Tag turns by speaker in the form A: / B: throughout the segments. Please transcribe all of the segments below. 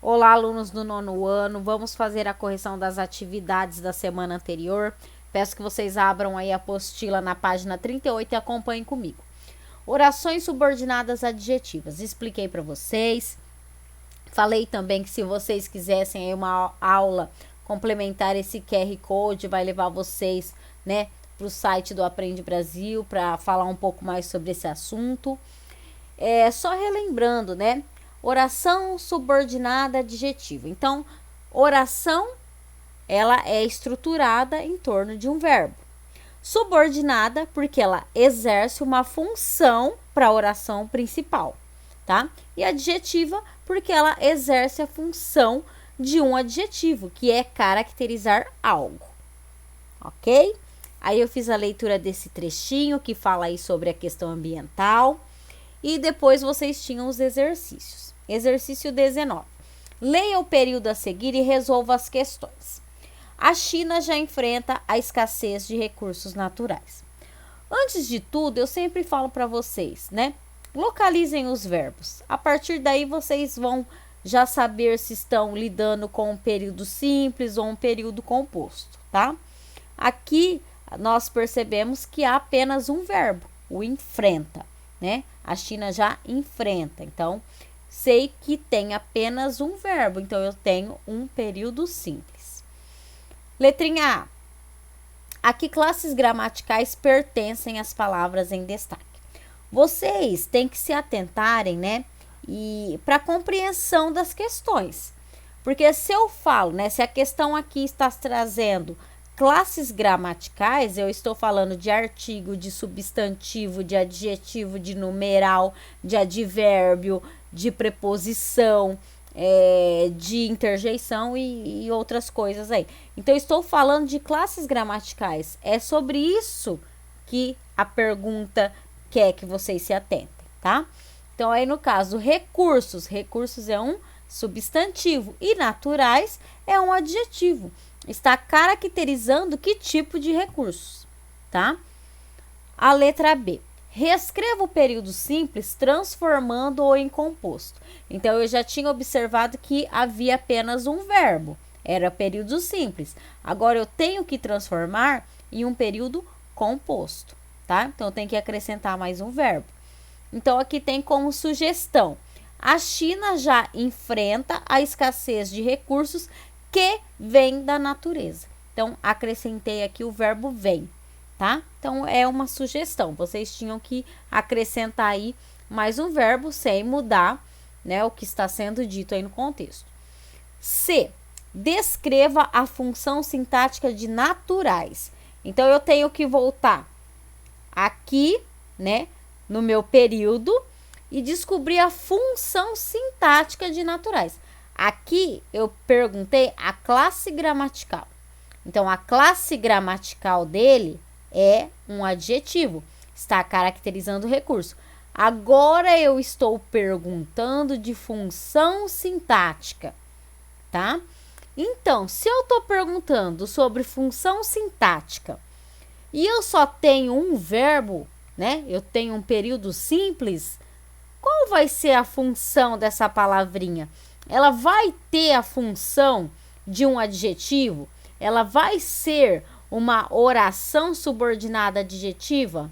A: Olá, alunos do nono ano, vamos fazer a correção das atividades da semana anterior. Peço que vocês abram aí a apostila na página 38 e acompanhem comigo. Orações subordinadas adjetivas. Expliquei para vocês. Falei também que se vocês quisessem aí uma aula complementar, esse QR Code vai levar vocês, né, para o site do Aprende Brasil para falar um pouco mais sobre esse assunto. Só relembrando, né? Oração subordinada adjetiva. Então, oração, ela é estruturada em torno de um verbo. Subordinada, porque ela exerce uma função para a oração principal, tá? E adjetiva, porque ela exerce a função de um adjetivo, que é caracterizar algo, ok? Aí eu fiz a leitura desse trechinho que fala aí sobre a questão ambiental. E depois vocês tinham os exercícios. Exercício 19. Leia o período a seguir e resolva as questões. A China já enfrenta a escassez de recursos naturais. Antes de tudo, eu sempre falo para vocês, né? Localizem os verbos. A partir daí, vocês vão já saber se estão lidando com um período simples ou um período composto, tá? Aqui, nós percebemos que há apenas um verbo, o enfrenta, né? A China já enfrenta, então sei que tem apenas um verbo, então eu tenho um período simples. Letrinha A. A que classes gramaticais pertencem as palavras em destaque? Vocês têm que se atentarem, né, e para a compreensão das questões. Porque se eu falo, né, se a questão aqui está trazendo classes gramaticais, eu estou falando de artigo, de substantivo, de adjetivo, de numeral, de advérbio, de preposição, de interjeição e outras coisas aí. Então, eu estou falando de classes gramaticais. É sobre isso que a pergunta quer que vocês se atentem, tá? Então, aí no caso, recursos. Recursos é um substantivo e naturais é um adjetivo. Está caracterizando que tipo de recursos, tá? A letra B. Reescreva o período simples transformando-o em composto. Então, eu já tinha observado que havia apenas um verbo. Era período simples. Agora, eu tenho que transformar em um período composto, tá? Então, eu tenho que acrescentar mais um verbo. Então, aqui tem como sugestão. A China já enfrenta a escassez de recursos que vem da natureza. Então, acrescentei aqui o verbo vem, tá? Então, é uma sugestão. Vocês tinham que acrescentar aí mais um verbo sem mudar, né, o que está sendo dito aí no contexto. C. Descreva a função sintática de naturais. Então, eu tenho que voltar aqui, né, no meu período e descobrir a função sintática de naturais. Aqui eu perguntei a classe gramatical. Então, a classe gramatical dele é um adjetivo. Está caracterizando o recurso. Agora eu estou perguntando de função sintática, tá? Então, se eu estou perguntando sobre função sintática e eu só tenho um verbo, né? Eu tenho um período simples, qual vai ser a função dessa palavrinha? Ela vai ter a função de um adjetivo? Ela vai ser uma oração subordinada adjetiva?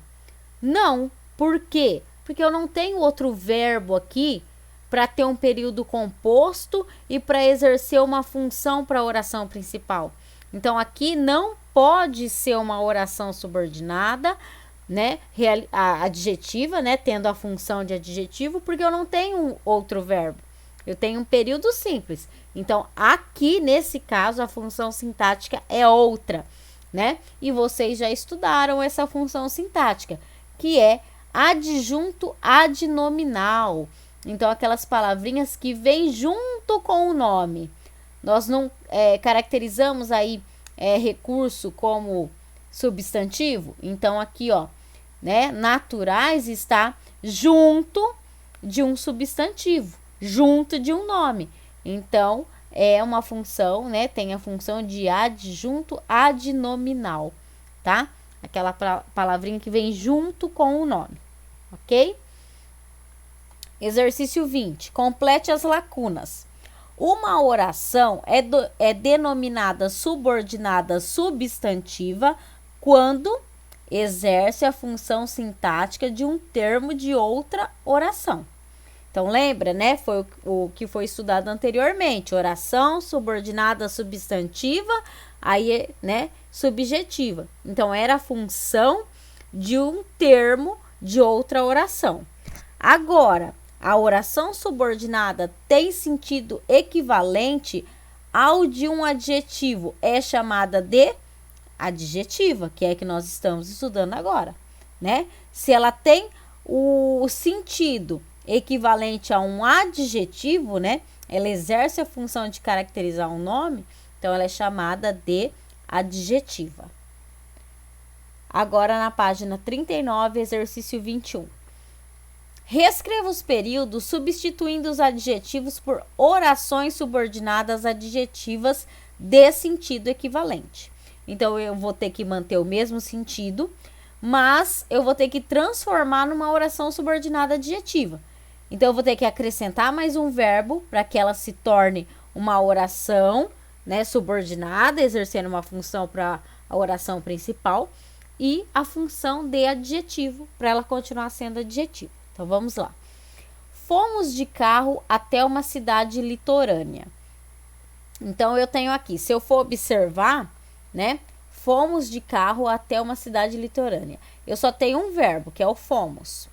A: Não. Por quê? Porque eu não tenho outro verbo aqui para ter um período composto e para exercer uma função para a oração principal. Então, aqui não pode ser uma oração subordinada, né, adjetiva, né, tendo a função de adjetivo, porque eu não tenho outro verbo. Eu tenho um período simples. Então, aqui, nesse caso, a função sintática é outra, né? E vocês já estudaram essa função sintática, que é adjunto adnominal. Então, aquelas palavrinhas que vêm junto com o nome. Nós não caracterizamos aí recurso como substantivo. Então, aqui, ó, né, naturais está junto de um substantivo, junto de um nome. Então, é uma função, né, tem a função de adjunto adnominal, tá? Aquela palavrinha que vem junto com o nome, ok? Exercício 20. Complete as lacunas. Uma oração é denominada subordinada substantiva quando exerce a função sintática de um termo de outra oração. Então, lembra, né? Foi o que foi estudado anteriormente. Oração subordinada substantiva, aí, né? Subjetiva. Então, era a função de um termo de outra oração. Agora, a oração subordinada tem sentido equivalente ao de um adjetivo. É chamada de adjetiva, que é a que nós estamos estudando agora, né? Se ela tem o sentido equivalente a um adjetivo, né? Ela exerce a função de caracterizar um nome, então ela é chamada de adjetiva. Agora na página 39, exercício 21. Reescreva os períodos substituindo os adjetivos por orações subordinadas adjetivas de sentido equivalente. Então, eu vou ter que manter o mesmo sentido, mas eu vou ter que transformar numa oração subordinada adjetiva. Então, eu vou ter que acrescentar mais um verbo para que ela se torne uma oração, né, subordinada, exercendo uma função para a oração principal, e a função de adjetivo para ela continuar sendo adjetivo. Então, vamos lá. Fomos de carro até uma cidade litorânea. Então, eu tenho aqui, se eu for observar, né? Fomos de carro até uma cidade litorânea. Eu só tenho um verbo, que é o fomos,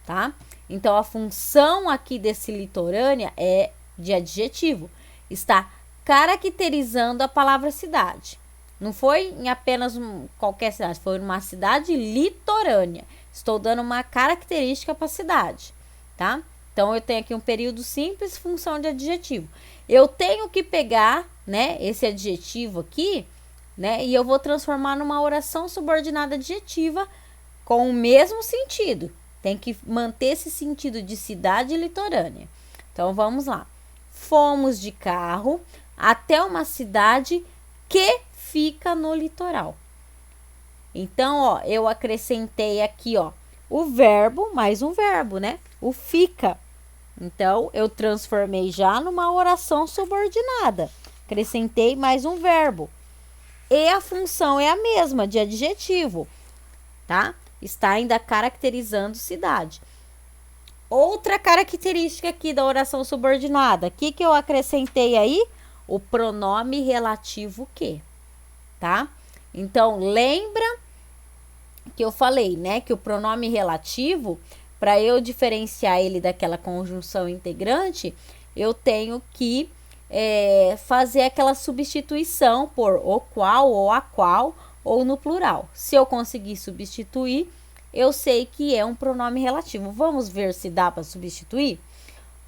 A: tá? Então, a função aqui desse litorânea é de adjetivo. Está caracterizando a palavra cidade. Não foi em apenas qualquer cidade, foi uma cidade litorânea. Estou dando uma característica para a cidade, tá? Então, eu tenho aqui um período simples, função de adjetivo. Eu tenho que pegar, né, esse adjetivo aqui, né, e eu vou transformar numa oração subordinada adjetiva com o mesmo sentido. Tem que manter esse sentido de cidade litorânea. Então, vamos lá. Fomos de carro até uma cidade que fica no litoral. Então, ó, eu acrescentei aqui, ó, o verbo, mais um verbo, né? O fica. Então, eu transformei já numa oração subordinada. Acrescentei mais um verbo. E a função é a mesma, de adjetivo, tá? Está ainda caracterizando cidade. Outra característica aqui da oração subordinada. O que eu acrescentei aí? O pronome relativo que, tá? Então, lembra que eu falei, né? Que o pronome relativo, para eu diferenciar ele daquela conjunção integrante, eu tenho que fazer aquela substituição por o qual ou a qual ou no plural. Se eu conseguir substituir, eu sei que é um pronome relativo. Vamos ver se dá para substituir?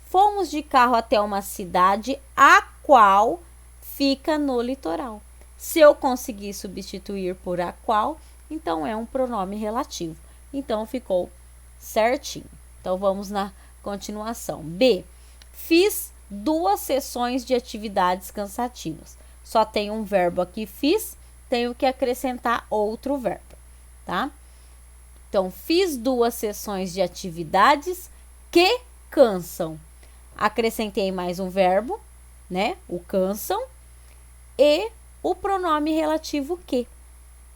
A: Fomos de carro até uma cidade a qual fica no litoral. Se eu conseguir substituir por a qual, então é um pronome relativo. Então ficou certinho. Então vamos na continuação. B. Fiz 2 sessões de atividades cansativas. Só tem um verbo aqui, fiz, tenho que acrescentar outro verbo, tá? Então, fiz 2 sessões de atividades que cansam. Acrescentei mais um verbo, né? O cansam e o pronome relativo que,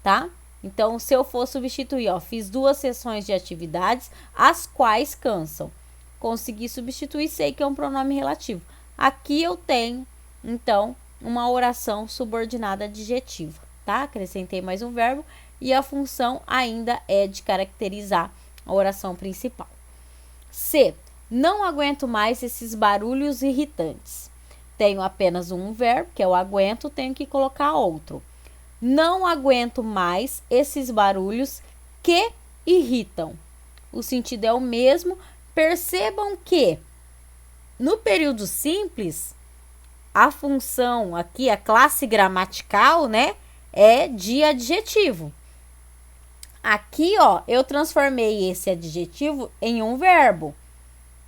A: tá? Então, se eu for substituir, ó, fiz 2 sessões de atividades, as quais cansam. Consegui substituir, sei que é um pronome relativo. Aqui eu tenho, então, uma oração subordinada adjetiva, tá? Acrescentei mais um verbo e a função ainda é de caracterizar a oração principal. C. Não aguento mais esses barulhos irritantes. Tenho apenas um verbo, que é o aguento, tenho que colocar outro. Não aguento mais esses barulhos que irritam. O sentido é o mesmo. Percebam que no período simples, a função aqui, a classe gramatical, né, é de adjetivo. Aqui, ó, eu transformei esse adjetivo em um verbo,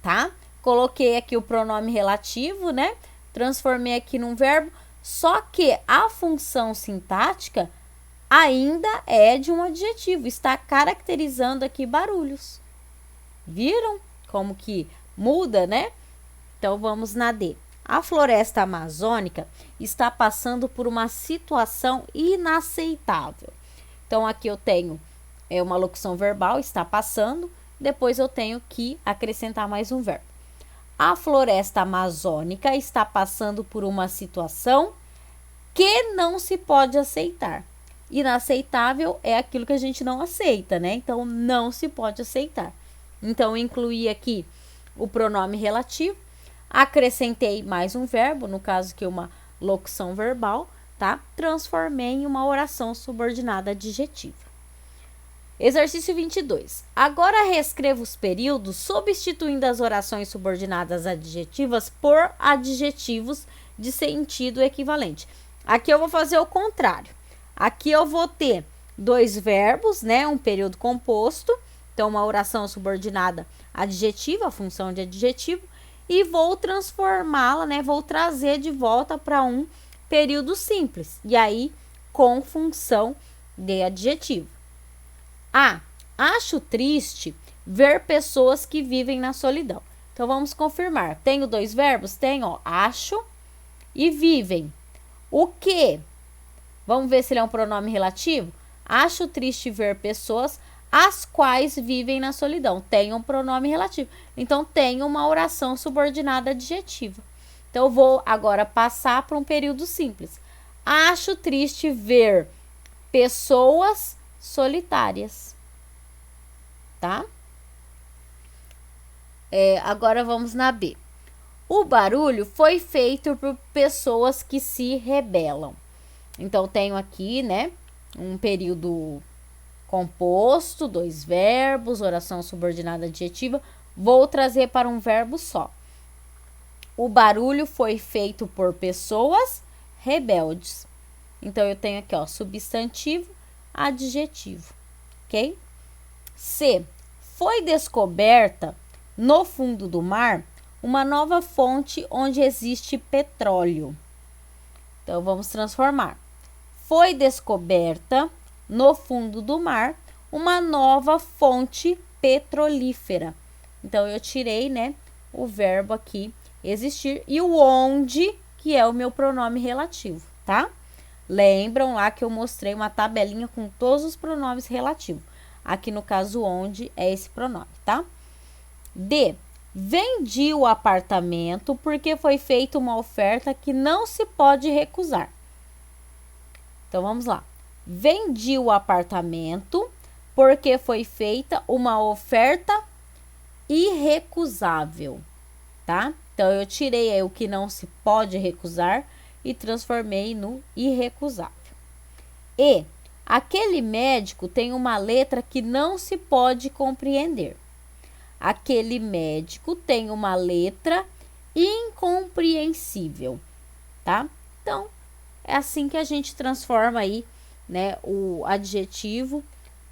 A: tá? Coloquei aqui o pronome relativo, né? Transformei aqui num verbo, só que a função sintática ainda é de um adjetivo, está caracterizando aqui barulhos. Viram como que muda, né? Então, vamos na D. A floresta amazônica está passando por uma situação inaceitável. Então, aqui eu tenho uma locução verbal, está passando, depois eu tenho que acrescentar mais um verbo. A floresta amazônica está passando por uma situação que não se pode aceitar. Inaceitável é aquilo que a gente não aceita, né? Então, não se pode aceitar. Então, eu incluí aqui o pronome relativo, acrescentei mais um verbo, no caso que uma locução verbal, tá? Transformei em uma oração subordinada adjetiva. Exercício 22. Agora reescreva os períodos substituindo as orações subordinadas adjetivas por adjetivos de sentido equivalente. Aqui eu vou fazer o contrário. Aqui eu vou ter dois verbos, né? Um período composto, então uma oração subordinada adjetiva, a função de adjetivo, e vou transformá-la, né? Vou trazer de volta para um período simples, e aí com função de adjetivo. Acho triste ver pessoas que vivem na solidão. Então, vamos confirmar. Tenho dois verbos? Tenho, ó, acho e vivem. O que? Vamos ver se ele é um pronome relativo? Acho triste ver pessoas as quais vivem na solidão. Tem um pronome relativo. Então, tem uma oração subordinada adjetiva. Então, eu vou agora passar para um período simples. Acho triste ver pessoas solitárias. Tá? Agora vamos na B. O barulho foi feito por pessoas que se rebelam. Então, tenho aqui, né, um período composto, dois verbos, oração subordinada adjetiva. Vou trazer para um verbo só. O barulho foi feito por pessoas rebeldes. Então, eu tenho aqui, ó, substantivo, adjetivo, ok? C. Foi descoberta no fundo do mar uma nova fonte onde existe petróleo. Então, vamos transformar. Foi descoberta no fundo do mar uma nova fonte petrolífera. Então, eu tirei, né, o verbo aqui, existir, e o onde, que é o meu pronome relativo, tá? Lembram lá que eu mostrei uma tabelinha com todos os pronomes relativos. Aqui, no caso, onde é esse pronome, tá? D. Vendi o apartamento porque foi feita uma oferta que não se pode recusar. Então, vamos lá. Vendi o apartamento porque foi feita uma oferta irrecusável, tá? Então, eu tirei aí o que não se pode recusar e transformei no irrecusável. E. Aquele médico tem uma letra que não se pode compreender. Aquele médico tem uma letra incompreensível, tá? Então, é assim que a gente transforma aí, né, o adjetivo,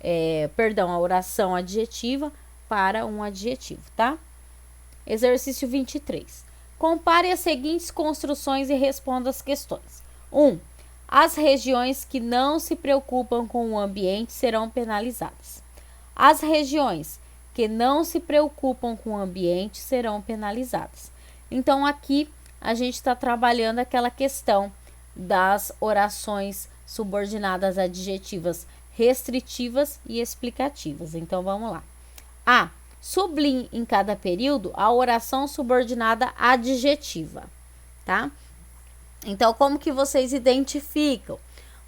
A: a oração adjetiva para um adjetivo, tá? Exercício 23. Compare as seguintes construções e responda as questões. 1. As regiões que não se preocupam com o ambiente serão penalizadas. As regiões que não se preocupam com o ambiente serão penalizadas. Então, aqui a gente está trabalhando aquela questão das orações subordinadas adjetivas restritivas e explicativas. Então, vamos lá. A. Sublinhe em cada período a oração subordinada adjetiva, tá? Então, como que vocês identificam?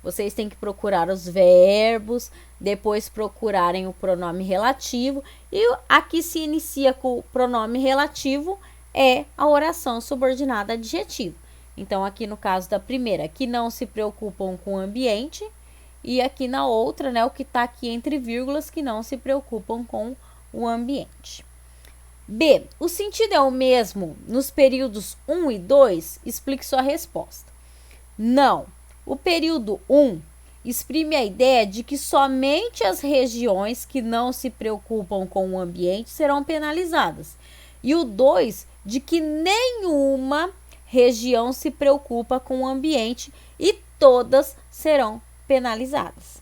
A: Vocês têm que procurar os verbos, depois procurarem o pronome relativo. E aqui se inicia com o pronome relativo, é a oração subordinada adjetiva. Então, aqui no caso da primeira, que não se preocupam com o ambiente. E aqui na outra, né, o que está aqui entre vírgulas, que não se preocupam com o ambiente. B. O sentido é o mesmo nos períodos 1 e 2? Explique sua resposta. Não. O período 1 exprime a ideia de que somente as regiões que não se preocupam com o ambiente serão penalizadas. E o 2, de que nenhuma região se preocupa com o ambiente e todas serão penalizadas,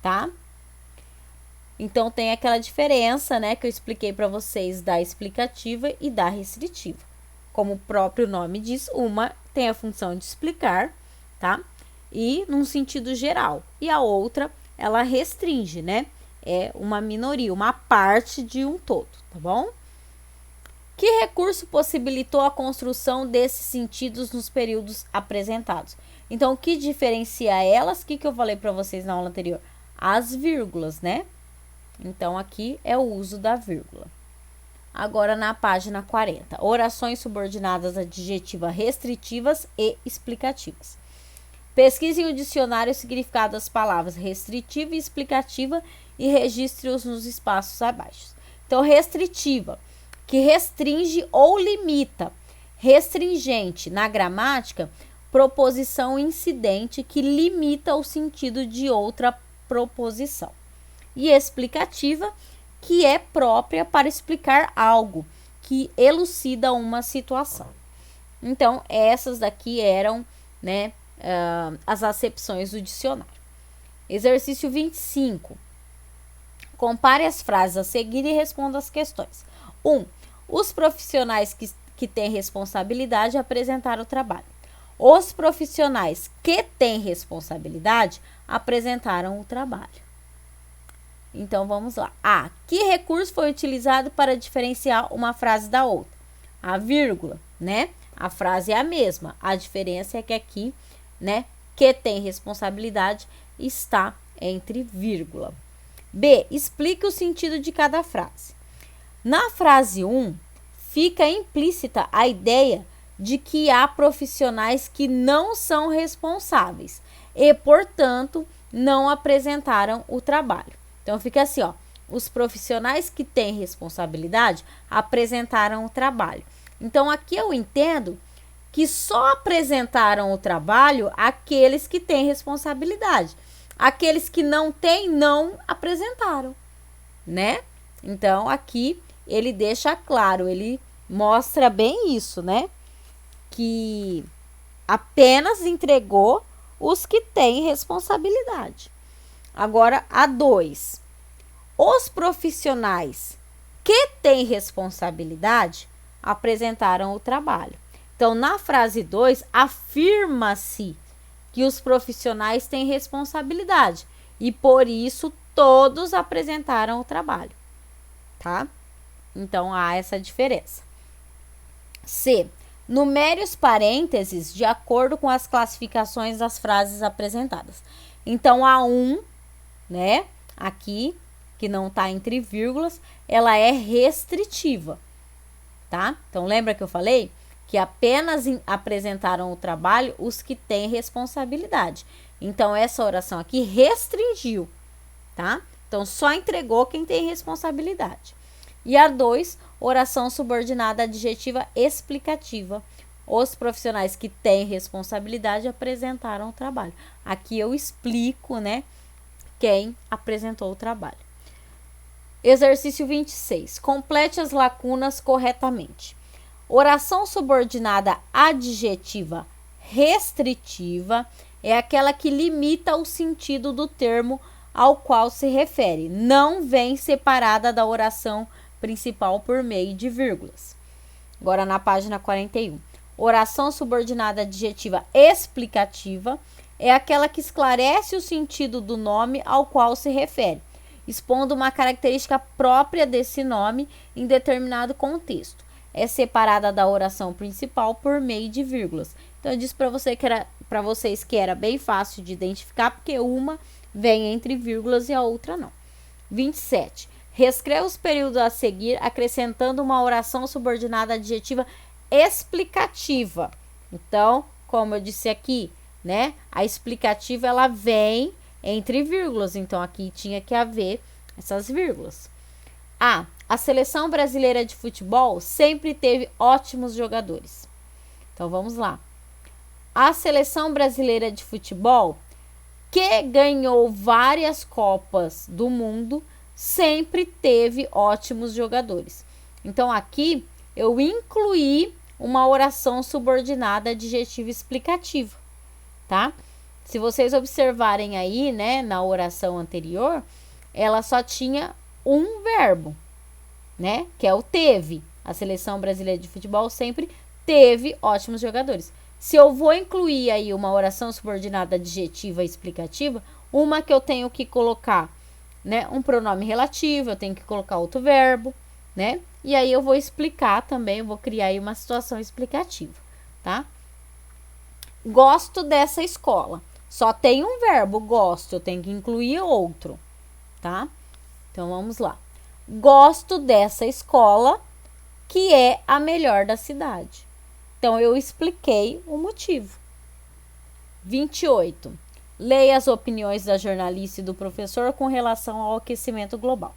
A: tá? Então, tem aquela diferença, né, que eu expliquei para vocês da explicativa e da restritiva. como o próprio nome diz, uma tem a função de explicar, tá? E num sentido geral. E a outra, ela restringe, né? É uma minoria, uma parte de um todo, tá bom? Que recurso possibilitou a construção desses sentidos nos períodos apresentados? Então, o que diferencia elas? O que eu falei para vocês na aula anterior? As vírgulas, né? Então, aqui é o uso da vírgula. Agora, na página 40. Orações subordinadas adjetivas restritivas e explicativas. Pesquise o dicionário o significado das palavras restritiva e explicativa e registre-os nos espaços abaixo. Então, restritiva, que restringe ou limita. Restringente, na gramática, proposição incidente que limita o sentido de outra proposição. E explicativa, que é própria para explicar algo, que elucida uma situação. Então, essas daqui eram, né, as acepções do dicionário. Exercício 25. Compare as frases a seguir e responda as questões. 1. Os profissionais que têm responsabilidade apresentaram o trabalho. Os profissionais que têm responsabilidade apresentaram o trabalho. Então, vamos lá. A. Que recurso foi utilizado para diferenciar uma frase da outra? A vírgula, né? A frase é a mesma. A diferença é que aqui, né, que tem responsabilidade está entre vírgula. B. Explique o sentido de cada frase. Na frase 1, fica implícita a ideia de que há profissionais que não são responsáveis e, portanto, não apresentaram o trabalho. Então, fica assim, ó. Os profissionais que têm responsabilidade apresentaram o trabalho. Então, aqui eu entendo que só apresentaram o trabalho aqueles que têm responsabilidade. Aqueles que não têm, não apresentaram, né? Então, aqui ele deixa claro, ele mostra bem isso, né? Que apenas entregou os que têm responsabilidade. Agora, a 2. Os profissionais que têm responsabilidade apresentaram o trabalho. Então, na frase 2, afirma-se que os profissionais têm responsabilidade e, por isso, todos apresentaram o trabalho, tá? Então, há essa diferença. C. Numere os parênteses de acordo com as classificações das frases apresentadas. Então, a 1, né, aqui, que não está entre vírgulas, ela é restritiva, tá? Então, lembra que eu falei que apenas apresentaram o trabalho os que têm responsabilidade. Então, essa oração aqui restringiu, tá? Então, só entregou quem tem responsabilidade. E a 2, oração subordinada adjetiva explicativa. Os profissionais que têm responsabilidade apresentaram o trabalho. Aqui eu explico, né, quem apresentou o trabalho. Exercício 26. Complete as lacunas corretamente. Oração subordinada adjetiva restritiva é aquela que limita o sentido do termo ao qual se refere. Não vem separada da oração principal por meio de vírgulas. Agora na página 41. Oração subordinada adjetiva explicativa é aquela que esclarece o sentido do nome ao qual se refere, expondo uma característica própria desse nome em determinado contexto. É separada da oração principal por meio de vírgulas. Então, eu disse para vocês que era bem fácil de identificar, porque uma vem entre vírgulas e a outra não. 27. Reescreva os períodos a seguir, acrescentando uma oração subordinada adjetiva explicativa. Então, como eu disse aqui, né, a explicativa ela vem entre vírgulas. Então, aqui tinha que haver essas vírgulas. A seleção brasileira de futebol sempre teve ótimos jogadores. Então, vamos lá. A seleção brasileira de futebol, que ganhou várias Copas do Mundo, sempre teve ótimos jogadores. Então, aqui eu incluí uma oração subordinada adjetiva explicativa, tá? Se vocês observarem aí, né, na oração anterior, ela só tinha um verbo, né, que é o teve. A seleção brasileira de futebol sempre teve ótimos jogadores. Se eu vou incluir aí uma oração subordinada adjetiva e explicativa, uma que eu tenho que colocar, né, um pronome relativo, eu tenho que colocar outro verbo, né? E aí eu vou explicar também, eu vou criar aí uma situação explicativa, tá? Gosto dessa escola. Só tem um verbo, gosto, eu tenho que incluir outro, tá? Então, vamos lá. Gosto dessa escola, que é a melhor da cidade. Então, eu expliquei o motivo. 28. Leia as opiniões da jornalista e do professor com relação ao aquecimento global.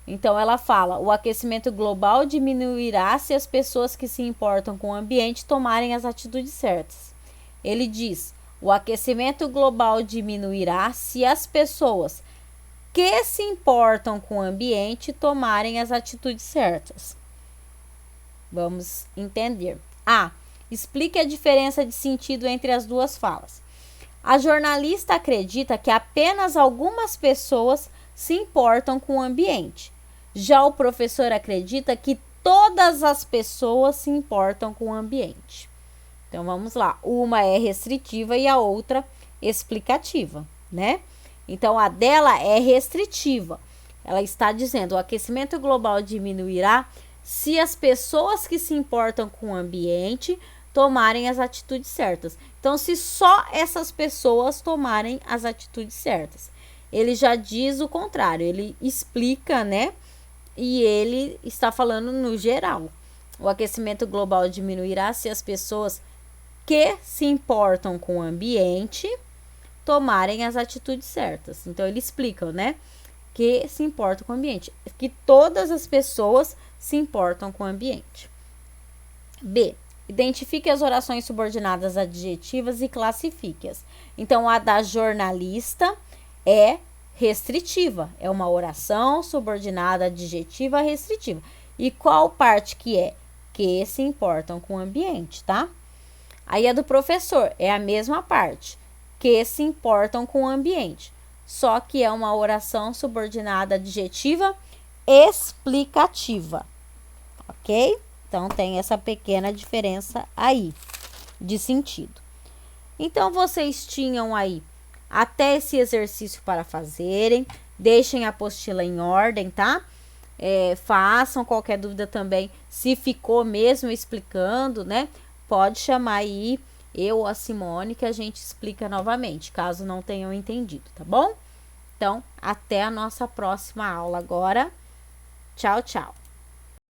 A: Então, ela fala, o aquecimento global diminuirá se as pessoas que se importam com o ambiente tomarem as atitudes certas. Ele diz, o aquecimento global diminuirá se as pessoas que se importam com o ambiente tomarem as atitudes certas. Vamos entender. A. Explique a diferença de sentido entre as duas falas. A jornalista acredita que apenas algumas pessoas se importam com o ambiente. Já o professor acredita que todas as pessoas se importam com o ambiente. Então, vamos lá. Uma é restritiva e a outra explicativa, né? Então, a dela é restritiva. Ela está dizendo, o aquecimento global diminuirá se as pessoas que se importam com o ambiente tomarem as atitudes certas. Então, se só essas pessoas tomarem as atitudes certas. Ele já diz o contrário, ele explica, né? E ele está falando no geral. O aquecimento global diminuirá se as pessoas que se importam com o ambiente tomarem as atitudes certas. Então, ele explica, né? Que se importam com o ambiente. Que todas as pessoas se importam com o ambiente. B. Identifique as orações subordinadas adjetivas e classifique-as. Então, a da jornalista é restritiva. É uma oração subordinada adjetiva restritiva. E qual parte que é? Que se importam com o ambiente, tá? Aí a do professor é a mesma parte. Que se importam com o ambiente. Só que é uma oração subordinada adjetiva explicativa. Ok? Então, tem essa pequena diferença aí de sentido. Então, vocês tinham aí até esse exercício para fazerem. Deixem a apostila em ordem, tá? Façam qualquer dúvida também. Se ficou mesmo explicando, né? Pode chamar aí eu ou a Simone que a gente explica novamente, caso não tenham entendido, tá bom? Então, até a nossa próxima aula agora. Tchau, tchau.